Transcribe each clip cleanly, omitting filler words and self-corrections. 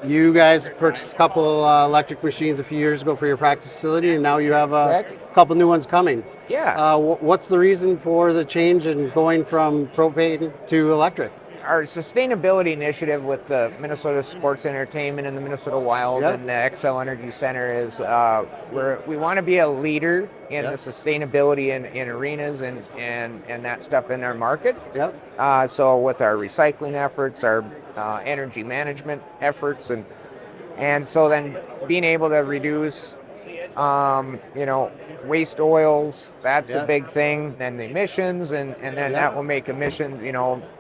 You guys purchased a couple electric machines a few years ago for your practice facility, and now you have a Correct? couple new ones coming. Yes. What's the reason for the change in going from propane to electric? Our sustainability initiative with the Minnesota Sports Entertainment and the Minnesota Wild Yep. and the Xcel Energy Center is we want to be a leader in Yep. the sustainability in arenas and that stuff in our market. Yep. So with our recycling efforts, our energy management efforts, and so then being able to reduce waste oils, that's a Yeah. big thing. Then the emissions, and then Yeah. that will make emissions,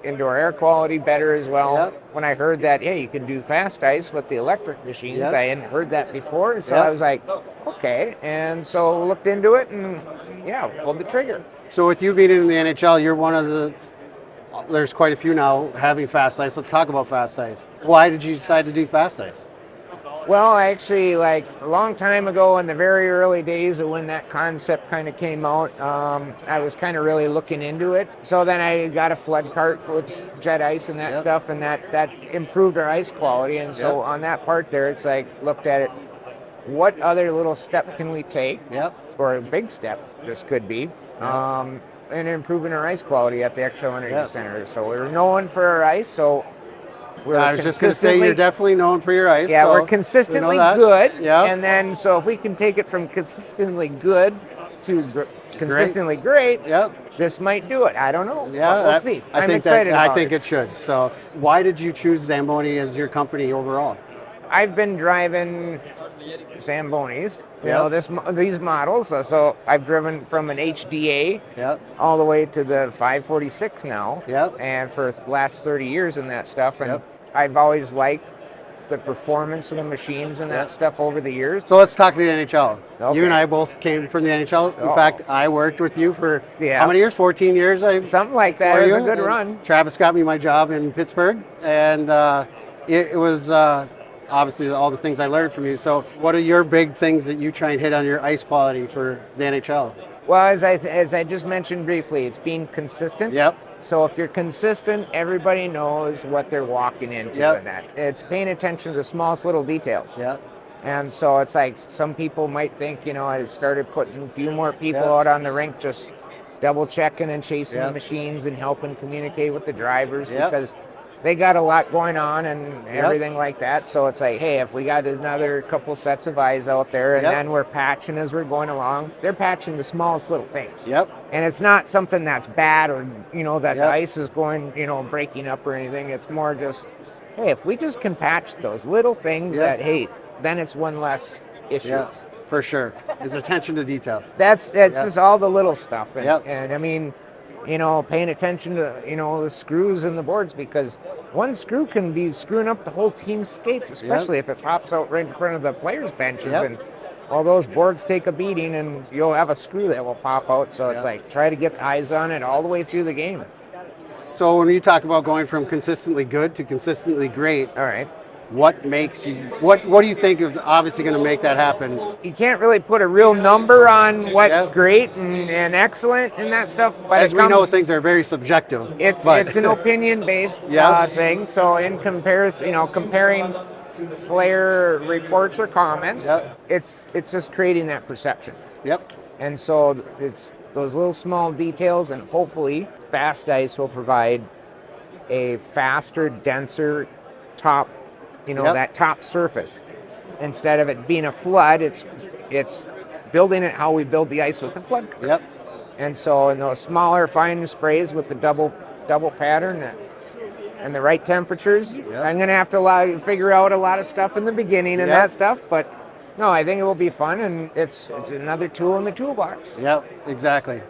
indoor air quality better as well. Yeah. When I heard that, hey, you can do fast ice with the electric machines, Yeah. I hadn't heard that before. So Yeah. I was like, okay. And so looked into it and, pulled the trigger. So with you being in the NHL, you're one of the, there's quite a few now having fast ice. Let's talk about fast ice. Why did you decide to do fast ice? Well, actually, like a long time ago in the very early days of when that concept kind of came out, I was kind of really looking into it. So then I got a flood cart with jet ice and that Yep. stuff, and that improved our ice quality. And so Yep. on that part there, it's like looked at it, what other little step can we take, Yep. or a big step this could be, in improving our ice quality at the Xcel Energy Yep. Center. So we're known for our ice, so I was just going to say you're definitely known for your ice. yeah, so we're we consistently know that. good. Yeah. And then, so if we can take it from consistently good to consistently great, Yep. this might do it. I don't know. Yeah, But we'll see. I'm excited I about think it. it should. So, why did you choose Zamboni as your company overall? I've been driving Zambonis, Yeah. these models. So I've driven from an HDA Yep. all the way to the 546 now. Yep. And for the last 30 years in that stuff. And Yep. I've always liked the performance of the machines and that Yep. stuff over the years. So let's talk to the NHL. Okay. You and I both came from the NHL. In Oh. fact, I worked with you for Yeah. how many years? 14 years. Something like that. for It was you. a good And run. Travis got me my job in Pittsburgh, and it was obviously all the things I learned from you. So, what are your big things that you try and hit on your ice quality for the NHL? Well, as I just mentioned briefly, it's being consistent. Yep. So if you're consistent, everybody knows what they're walking into Yep. in that. It's paying attention to the smallest little details. Yep. And so it's like some people might think, I started putting a few more people Yep. out on the rink just double checking and chasing Yep. the machines and helping communicate with the drivers Yep. because they got a lot going on and Yep. everything like that. So it's like, hey, if we got another couple sets of eyes out there and Yep. then we're patching as we're going along, they're patching the smallest little things. Yep. And it's not something that's bad or, that Yep. the ice is going, breaking up or anything. It's more just, hey, if we just can patch those little things Yep. that, hey, then it's one less issue. Yeah, for sure. Is attention to detail. That's Yep. just all the little stuff. And, Yep. and I mean, paying attention to, the screws and the boards because one screw can be screwing up the whole team's skates, especially if it pops out right in front of the players' benches. Yep. And all those boards take a beating and you'll have a screw that will pop out. So it's Yep. like, try to get the eyes on it all the way through the game. So, when you talk about going from consistently good to consistently great, All right. what makes you? What do you think is obviously going to make that happen? You can't really put a real number on what's Yeah. great and excellent and that stuff. But As we know, things are very subjective. it's but- an opinion-based Yeah. thing. So in comparison, comparing player reports or comments, Yep. it's just creating that perception. Yep. And so it's those little small details, and hopefully fast ice will provide a faster, denser top, Yep. that top surface. Instead of it being a flood, it's building it how we build the ice with the flood. Yep. And so in those smaller fine sprays with the double pattern and the right temperatures, Yep. I'm going to have to figure out a lot of stuff in the beginning and Yep. that stuff. But no, I think it will be fun, and it's another tool in the toolbox. Yep. Exactly.